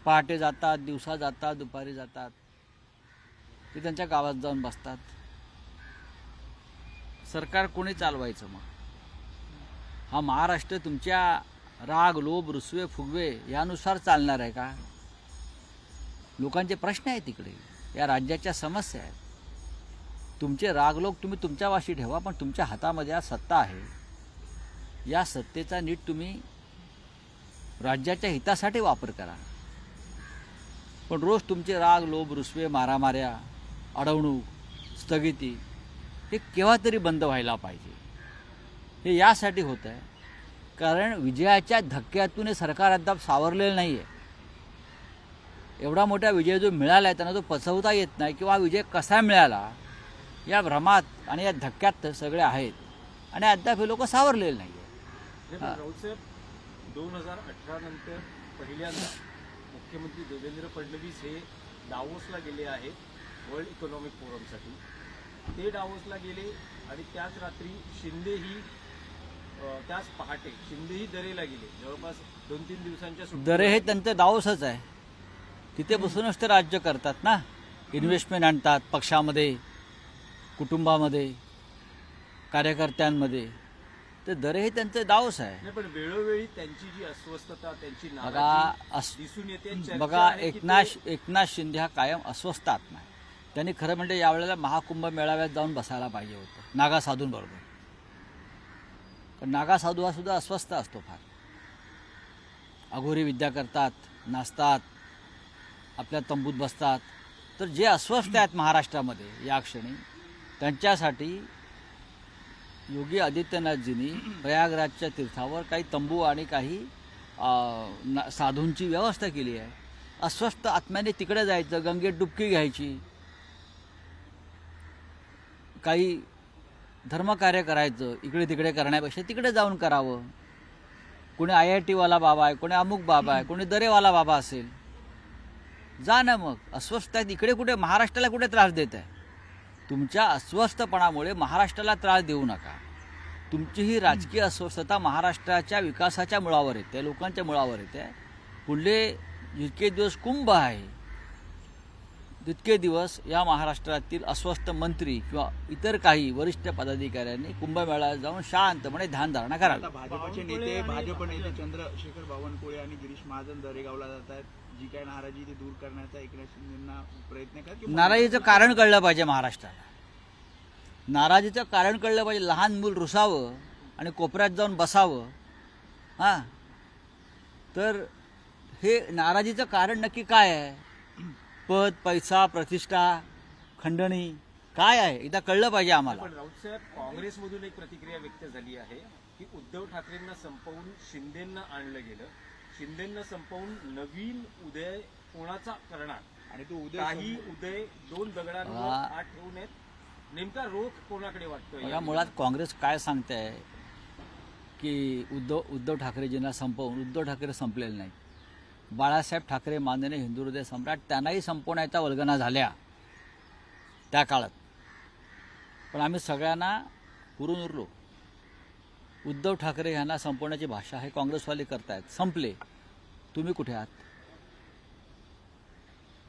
पहाटे जातात, दिवसा जातात, दुपारी जातात, ते त्यांच्या गावात जाऊन बसतात. सरकार कोणी चालवायचं मग? हा महाराष्ट्र तुमच्या राग, लोभ, रुसवे, फुगवे यानुसार चालणार आहे का? लोकांचे प्रश्न आहेत तिकडे, या राज्याच्या समस्या आहेत. तुमचे रागलोक तुम्ही तुमच्या वाशी ठेवा, पण तुमच्या हातामध्ये आज सत्ता आहे. या सत्तेचा नीट तुम्ही राज्याच्या हितासाठी वापर करा. पण रोज तुमचे राग, लोभ, रुसवे, मारामाऱ्या, अडवणूक, स्थगिती हे केव्हा तरी बंद व्हायला पाहिजे. हे यासाठी होत आहे कारण विजयाच्या धक्क्यातून हे सरकार अद्याप सावरलेलं नाही आहे. एवढा मोठा विजय जो मिळाला आहे त्यांना तो पचवता येत नाही किंवा विजय कसा मिळाला या भ्रमात आणि या धक्क्यात सगळे आहेत आणि अद्याप हे लोक सावरलेले नाही आहे. राऊत साहेब, 2018 नंतर पहिल्यांदा मुख्यमंत्री देवेंद्र फडणवीस हे डावोसला गेले आहेत वर्ल्ड इकॉनॉमिक फोरमसाठी. ते डावोसला गेले आणि त्याच रात्री शिंदेही त्याच पहाटे शिंदेही दरेला गेले. जवळपास 2-3 दिवसांच्या दरे हे त्यांचं डावोसच आहे. तिथे बसूनच ते राज्य करतात ना, इन्व्हेस्टमेंट आणतात पक्षामध्ये, कुटुंबामध्ये, कार्यकर्त्यांमध्ये. ते दरे हे त्यांचं डावस आहे. पण वेळोवेळी त्यांची जी अस्वस्थता, त्यांची बघा नाराजी दिसून येते. बघा एकनाथ शिंदे हा कायम अस्वस्थ आत्मा आहे. त्यांनी खरं म्हणजे यावेळेला महाकुंभ मेळाव्यात जाऊन बसायला पाहिजे होतं नागा साधूंबरोबर. पण नागा साधू हा सुद्धा अस्वस्थ असतो फार. अघोरी विद्या करतात, नाचतात, आपल्या तंबूत बसतात. तर जे अस्वस्थ आहेत महाराष्ट्रामध्ये या क्षणी त्यांच्यासाठी योगी आदित्यनाथजींनी प्रयागराजच्या तीर्थावर काही तंबू आणि काही साधूंची व्यवस्था केली आहे. अस्वस्थ आत्म्याने तिकडे जायचं, गंगेत डुबकी घ्यायची, काही धर्मकार्य करायचं. इकडे तिकडे करण्यापेक्षा तिकडे जाऊन करावं. कोणी IIT-वाला बाबा आहे, कोणी अमुक बाबा आहे, कोणी दरेवाला बाबा असेल, जा ना मग. अस्वस्थ आहेत इकडे, कुठे महाराष्ट्राला कुठे त्रास देत आहे? तुमच्या अस्वस्थपणामुळे महाराष्ट्राला त्रास देऊ नका. तुमची ही राजकीय अस्वस्थता महाराष्ट्राच्या विकासाच्या मुळावर येते, लोकांच्या मुळावर येते. पुढले जितके दिवस कुंभ आहे तितके दिवस या महाराष्ट्रातील अस्वस्थ मंत्री किंवा इतर काही वरिष्ठ पदाधिकाऱ्यांनी कुंभमेळ्यात जाऊन शांतपणे ध्यानधारणा करावी. भाजप नेते चंद्रशेखर बावनकुळे आणि गिरीश महाजन दरेगावला जात आहेत. जी काय नाराजी ती दूर करण्याचा एकनाथ शिंदेंना प्रयत्न करत. नाराजीचं कारण कळलं पाहिजे महाराष्ट्राला. नाराजीचं कारण कळलं पाहिजे. लहान मूल रुसावं आणि कोपऱ्यात जाऊन बसावं, हां, तर हे नाराजीचं कारण नक्की काय आहे? पद, पैसा, प्रतिष्ठा, खंडणी काय आहे एकदा कळलं पाहिजे आम्हाला. पण राऊत साहेब, काँग्रेसमधून एक प्रतिक्रिया व्यक्त झाली आहे की उद्धव ठाकरेंना संपवून शिंदेंना आणलं गेलं. शिंदेंना संपवून नवीन उदय कोणाचा करणार? आणि तो उदय 2 दगडांवर हात ठेवून आहेत. नेमका रोख कोणाकडे वाटतोय? मुळात काँग्रेस काय सांगते आहे की उद्धव ठाकरेजींना संपवून. उद्धव ठाकरे संपलेले नाही. बाळासाहेब ठाकरे माननीय हिंदू हृदय सम्राट त्यांनाही संपवण्याच्या वल्गना झाल्या त्या काळात. पण आम्ही सगळ्यांना पुरून उरलो. उद्धव ठाकरे यांना संपवण्याची भाषा हे काँग्रेसवाले करतायत. संपले. तुम्ही कुठे आहात?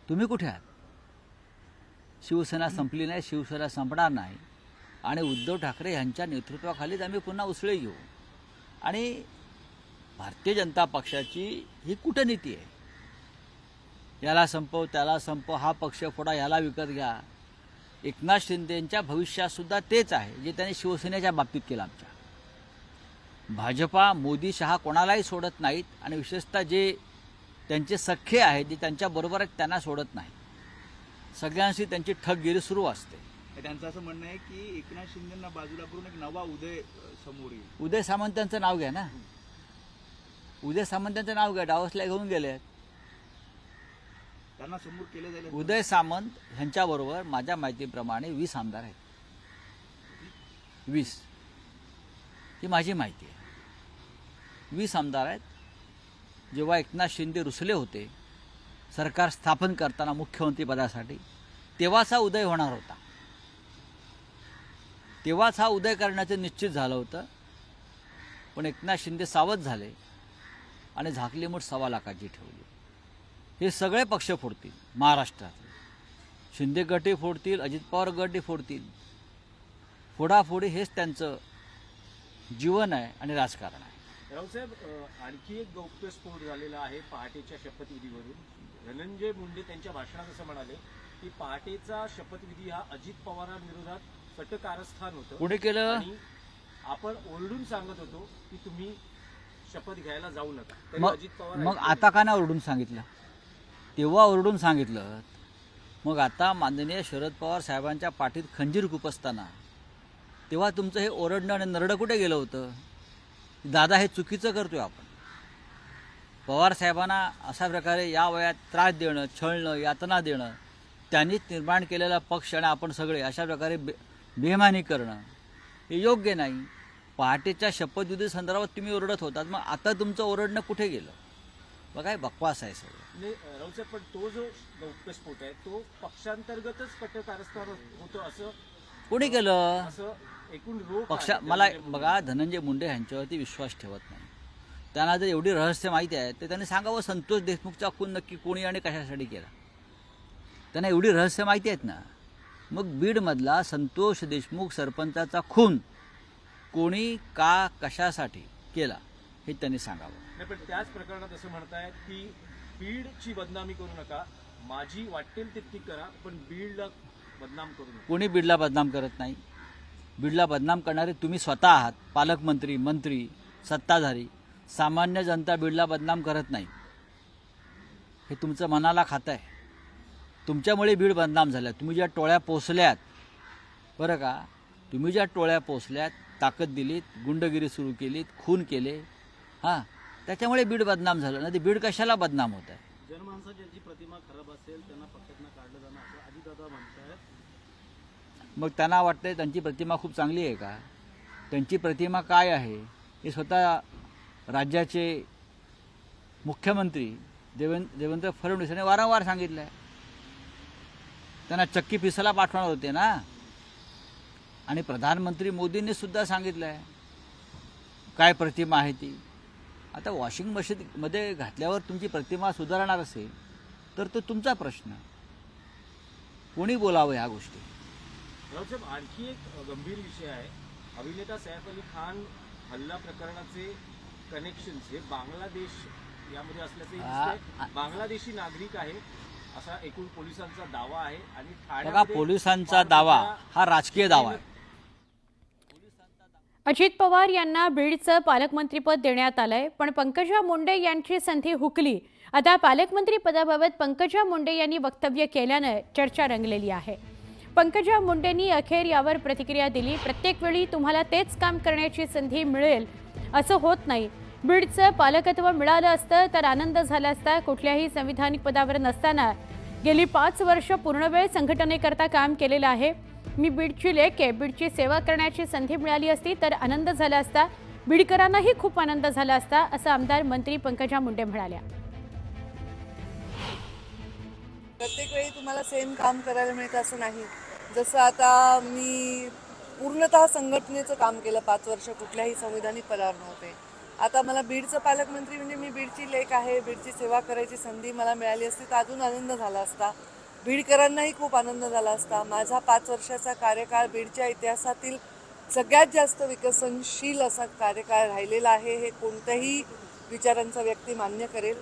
तुम्ही कुठे आहात? शिवसेना संपली नाही, शिवसेना संपणार नाही. आणि उद्धव ठाकरे यांच्या नेतृत्वाखालीच आम्ही पुन्हा उसळे घेऊ. आणि भारतीय जनता पक्षाची ही कूटनीती आहे. याला संपव, त्याला संपव, हा पक्ष फोडा, याला विकत घ्या. एकनाथ शिंदेंच्या भविष्यातसुद्धा तेच आहे जे त्यांनी शिवसेनेच्या बाबतीत केलं. आमच्या भाजपा, मोदी, शहा कोणालाही सोडत नाहीत आणि विशेषतः जे त्यांचे सख्खे आहेत, जे त्यांच्याबरोबर आहेत, त्यांना सोडत नाही. सगळ्यांशी त्यांची ठगगिरी सुरू असते. त्यांचं असं म्हणणं आहे की एकनाथ शिंदेंना बाजूला करून एक नवा उदय समोर येईल. उदय सामंतांचं नाव घ्या ना. उदय सामंतांचं नाव घ्या. डावसला घेऊन गेले. त्यांना समोर केले जाईल. उदय सामंत ह्यांच्याबरोबर माझ्या माहितीप्रमाणे 20 आमदार आहेत. 20 ही माझी माहिती आहे. 20 आमदार आहेत. जेव्हा एकनाथ शिंदे रुसले होते सरकार स्थापन करताना मुख्यमंत्रीपदासाठी, तेव्हाच हा उदय होणार होता. तेव्हाच हा उदय करण्याचं निश्चित झालं होतं. पण एकनाथ शिंदे सावध झाले आणि झाकली मूठ 1.25 लाखाची ठेवली. हे सगळे पक्ष फोडतील महाराष्ट्रात. शिंदे गटही फोडतील, अजित पवार गटही फोडतील. फोडाफोडी हेच त्यांचं जीवन आहे आणि राजकारण आहे. रावसाहेब, आणखी एक गौप्यस्फोट झालेला आहे पहाटेच्या शपथविधीवरून. धनंजय मुंडे त्यांच्या भाषणात असं म्हणाले की पहाटेचा शपथविधी हा अजित पवारांविरोधात कटकारस्थान होतं. पुढे केलं आणि आपण ओरडून सांगत होतो की तुम्ही शपथ घ्यायला जाऊ नका. तरी मग अजित पवार मग ऐकले आता का नाही ओरडून सांगितलं? तेव्हा ओरडून सांगितलं. मग आता माननीय शरद पवार साहेबांच्या पाठीत खंजीर खुपसताना तेव्हा तुमचं हे ओरडणं आणि नरडं कुठे गेलं होतं? दादा हे चुकीचं करतोय आपण. पवार साहेबांना अशा प्रकारे या वयात त्रास देणं, छळणं, यातना देणं, त्यांनीच निर्माण केलेला पक्ष आणि आपण सगळे अशा प्रकारे बेमानी करणं हे योग्य नाही. पहाटेच्या शपथविधी संदर्भात तुम्ही ओरडत होतात, मग आता तुमचं ओरडणं कुठे गेलं? बघा काय बकवास आहे सगळं. नाही रावसाहेब, पण तो जो गौप्यस्फोट आहे तो पक्षांतर्गतच कटकारस्थान होतं असं कोणी केलं? असं एकूण रोख पक्ष आहे. मला धनंजय मुंडे. बघा, धनंजय मुंडे यांच्यावरती विश्वास ठेवत नाही. त्यांना जर एवढी रहस्य माहिती आहे तर त्यांनी सांगावं संतोष देशमुखचा खून नक्की कोणी आणि कशासाठी केला. त्यांना एवढी रहस्य माहिती आहेत ना. मग बीडमधला संतोष देशमुख सरपंचाचा खून कोणी का कशासाठी केला हे त्यांनी सांगावं. नाही, पण त्याच प्रकरणात असं म्हणतायत की बीडची बदनामी करू नका, माझी वाटेल तितकी करा, पण बीडला बदनाम करू नका. कोणी बीडला बदनाम करत नाही. बीडला बदनाम करणारे तुम्ही स्वतः आहात. पालकमंत्री, मंत्री, सत्ताधारी. सामान्य जनता बीडला बदनाम करत नाही. हे तुमचं मनाला खातं आहे. तुमच्यामुळे बीड बदनाम झाल्या. तुम्ही ज्या टोळ्या पोचल्यात, बरं का, तुम्ही ज्या टोळ्या पोचल्यात, ताकद दिलीत, गुंडगिरी सुरू केलीत, खून केले, हां, त्याच्यामुळे बीड बदनाम झालं. नाही ते बीड कशाला बदनाम होत आहे? जनमानसाची ज्यांची प्रतिमा खराब असेल त्यांना पक्षातनं काढलं जाणं असं अजितदादा म्हणतायत. मग त्यांना वाटतंय त्यांची प्रतिमा खूप चांगली आहे का? त्यांची प्रतिमा काय आहे हे स्वतः राज्याचे मुख्यमंत्री देवेंद्र फडणवीस यांनी वारंवार सांगितलं आहे. त्यांना चक्की पिसाला पाठवणार होते ना. आणि प्रधानमंत्री मोदींनी सुद्धा सांगितलं आहे काय प्रतिमा आहे ती. आता वॉशिंग मशीनमध्ये घातल्यावर तुमची प्रतिमा सुधारणार असेल तर तो तुमचा प्रश्न. कोणी बोलावं ह्या गोष्टी? रावसाहेब, आणखी एक गंभीर विषय आहे. अभिनेता सैफ अली खान हल्ला प्रकरणाचे कनेक्शन्स हे बांगलादेश यामध्ये असल्याचे दिसतंय. बांगलादेशी नागरिक आहे असा एकूण पोलिसांचा दावा आहे. आणि बघा, ठाण्यामध्ये पोलिसांचा दावा हा राजकीय दावा आहे. अजित पवार यांना बीडचं पालकमंत्रीपद देण्यात आलंय, पण पंकजा मुंडे यांची संधी हुकली. आता पालकमंत्री पदाबाबत पंकजा मुंडे यांनी वक्तव्य केल्यानं चर्चा रंगलेली आहे. पंकजा मुंडेंनी अखेर यावर प्रतिक्रिया दिली. प्रत्येक वेळी तुम्हाला तेच काम करण्याची संधी मिळेल असं होत नाही. बीडचं पालकत्व मिळालं असतं तर आनंद झाला असता. कुठल्याही संविधानिक पदावर नसताना गेली 5 वर्ष पूर्णवेळ संघटनेकरता काम केलेलं आहे. मी बीडची लेक आहे. बीडची सेवा करण्याची संधी मिळाली असती तर आनंद झाला असता. बीडकरांनाही खूप आनंद झाला असता असं आमदार मंत्री पंकजा मुंडे म्हणाल्या. प्रत्येक वेळी तुम्हाला सेम काम करायला मिळतं असं नाही. जसं आता मी पूर्णतः संघटनेचं काम केलं 5 वर्ष, कुठल्याही संविधानिक पदावर नव्हते. आता मला बीडचं पालकमंत्री म्हणजे मी बीडची लेक आहे, बीडची सेवा करायची संधी मला मिळाली असती तर अजून आनंद झाला असता. बीडकरांनाही खूप आनंद झाला असता. माझा 5 वर्षाचा कार्यकाळ बीडच्या इतिहासातील सगळ्यात जास्त विकसनशील असा कार्यकाळ राहिलेला आहे हे कोणत्याही विचारांचा व्यक्ती मान्य करेल.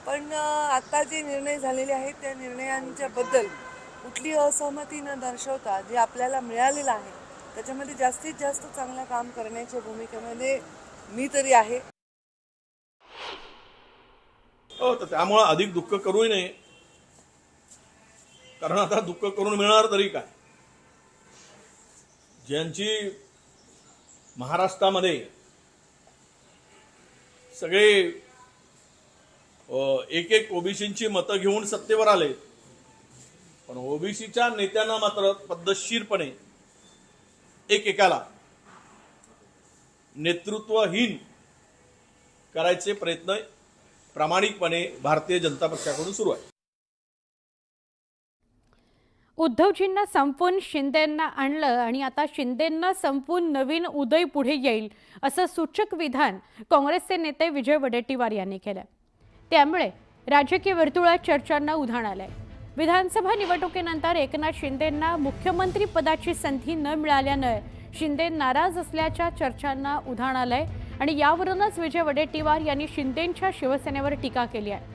पण आता जे निर्णय झालेले आहेत त्या निर्णयांच्याबद्दल कुठली असहमती न दर्शवता जे आपल्याला मिळालेलं आहे त्याच्यामध्ये जास्तीत जास्त चांगलं काम करण्याच्या भूमिकेमध्ये मी तरी आहे. हो, तर त्यामुळं अधिक दुःख करूही नये, कारण आता दुःख करून मिळणार तरी काय. ज्यांची महाराष्ट्रामध्ये सगळे एक एक ओबीसींची मतं घेऊन सत्तेवर आले, पण ओबीसीच्या नेत्यांना मात्र पद्धतशीरपणे एकेकाला नेतृत्वहीन करायचे प्रयत्न प्रामाणिकपणे भारतीय जनता पक्षाकडून सुरू आहे. उद्धवजींना संपून शिंदेंना आणलं आणि आता शिंदेंना संपून नवीन उदय पुढे येईल असं सूचक विधान काँग्रेसचे नेते विजय वडेट्टीवार यांनी केलं. त्यामुळे राजकीय वर्तुळात चर्चांना उधाण आलंय. विधानसभा निवडणुकीनंतर एकनाथ शिंदेंना मुख्यमंत्री पदाची संधी न मिळाल्यानं शिंदे नाराज असल्याच्या चर्चांना उधाण आलंय आणि यावरूनच विजय वडेट्टीवार यांनी शिंदेंच्या शिवसेनेवर टीका केली आहे.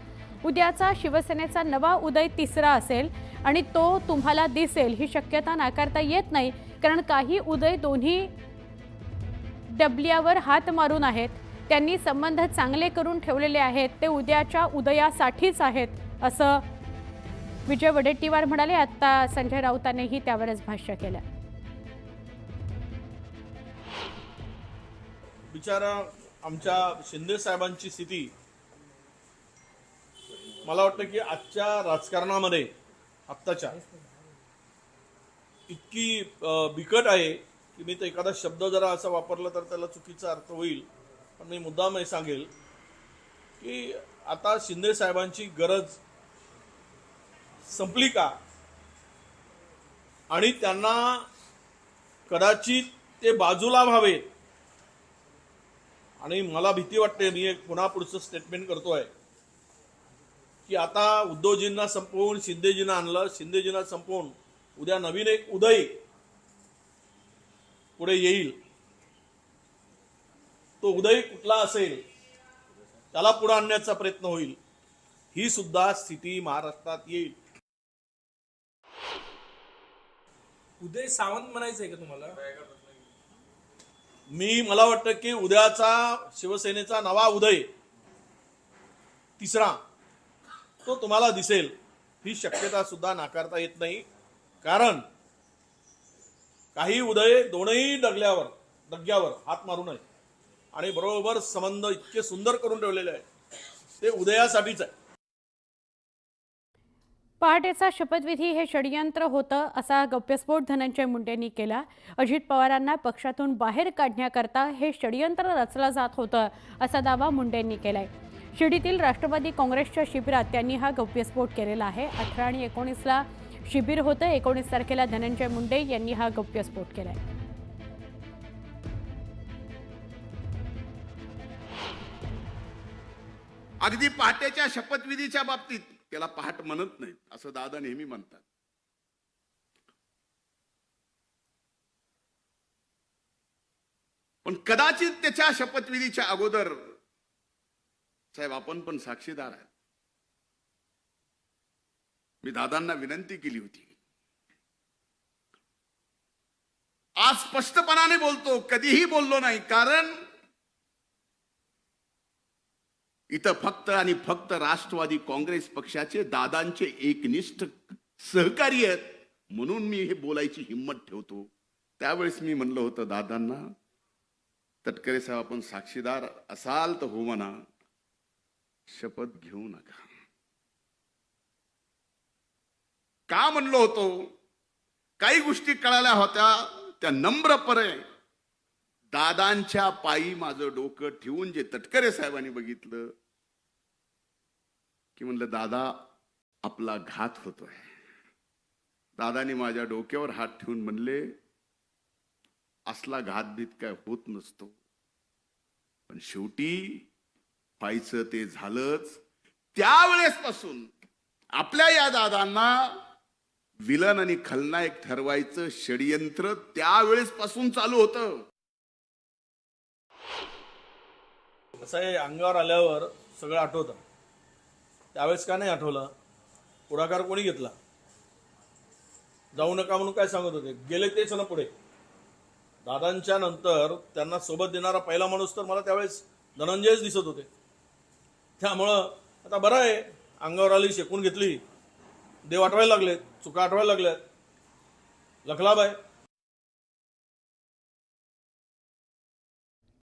उद्याचा शिवसेनेचा नवा उदय तिसरा असेल आणि तो तुम्हाला दिसेल ही शक्यता नाकारता येत नाही, कारण काही उदय दोन्ही डबल्यावर हात मारून आहेत. त्यांनी संबंध चांगले करून ठेवलेले आहेत, ते उद्याच्या उदयासाठीच आहेत असं विजय वडेट्टीवार म्हणाले. आता संजय राऊतांनीही त्यावरच भाष्य केलं. बिचारा आमच्या शिंदे साहेबांची स्थिती मला वाटतं की आजच्या राजकारणामध्ये आत्ताच्या इतकी बिकट आहे की मी तर एखादा शब्द जरा असा वापरला तर त्याला चुकीचा अर्थ होईल, पण मी मुद्दाम हे सांगेल की आता शिंदे साहेबांची गरज संपली का, आणि त्यांना कदाचित ते बाजूला व्हावे. आणि मला भीती वाटते, मी एक पुन्हा पुढचं स्टेटमेंट करतोय की आता उद्धवजींना संपवून शिंदेजींना आणलं, शिंदेजींना संपवून उद्या नवीन एक उदय पुढे येईल. तो उदय कुठला असेल त्याला पुढे आणण्याचा प्रयत्न होईल. ही सुद्धा स्थिती महाराष्ट्रात येईल. उदय सावंत म्हणायचंय का तुम्हाला? मला वाटतं की उद्याचा शिवसेनेचा नवा उदय तिसरा तो तुम्हाला दिसेल ही शक्यता सुद्धा नाकारता येत नाही. कारण काही उदय दोनही डग्यावर हात मारू नये आणि बरोबर संबंध इतके सुंदर करून ठेवलेले आहे ते उदयासाठीच आहे. पहाटेचा शपथविधी हे षडयंत्र होतं असा गौप्यस्फोट धनंजय मुंडेंनी केला. अजित पवारांना पक्षातून बाहेर काढण्याकरता हे षडयंत्र रचलं जात होतं असा दावा मुंडेंनी केलाय. शिर्डीतील राष्ट्रवादी काँग्रेसच्या शिबिरात त्यांनी हा गौप्यस्फोट केलेला आहे. 18 आणि 19ला शिबिर होतं. 19 तारखेला धनंजय मुंडे यांनी हा गौप्यस्फोट केलाय. अगदी पहाटेच्या शपथविधीच्या बाबतीत त्याला पहाट म्हणत नाहीत असं दादा नेहमी म्हणतात. पण कदाचित त्याच्या शपथविधीच्या अगोदर साहेब आपण पण साक्षीदार आहे. मी दादांना विनंती केली होती, आज स्पष्टपणाने बोलतो, कधीही बोललो नाही, कारण इथं फक्त आणि फक्त राष्ट्रवादी काँग्रेस पक्षाचे दादांचे एकनिष्ठ सहकारी आहेत म्हणून मी हे बोलायची हिंमत ठेवतो. त्यावेळेस मी म्हणलं होतं दादांना, तटकरे साहेब आपण साक्षीदार असाल तर हो म्हणा, शपथ घेऊ नका. का म्हणलो होतो? काही गोष्टी कळाल्या होत्या त्या नम्रपणे दादांच्या पायी माझं डोकं ठेवून जे तटकरे साहेबांनी बघितलं की म्हणलं दादा आपला घात होतोय. दादानी माझ्या डोक्यावर हात ठेवून म्हणले असला घातभीत काय होत नसतो, पण शेवटी व्हायचं ते झालंच. त्यावेळेसपासून आपल्या या दादांना विलन आणि खलनायक ठरवायचं षडयंत्र त्यावेळेसपासून चालू होतं. असं आहे, अंगावर आल्यावर सगळं आठवतं. त्यावेळेस का नाही आठवलं? पुढाकार कोणी घेतला? जाऊ नका म्हणून काय सांगत होते? गेले तेच ना पुढे. दादांच्या नंतर त्यांना सोबत देणारा पहिला माणूस तर मला त्यावेळेस धनंजयच दिसत होते. त्यामुळं आता बरं आहे, अंगावर आली, शेकून घेतली, देव आठवायला लागलेत, चुका आठवायला लागल्यात. लखलाबाई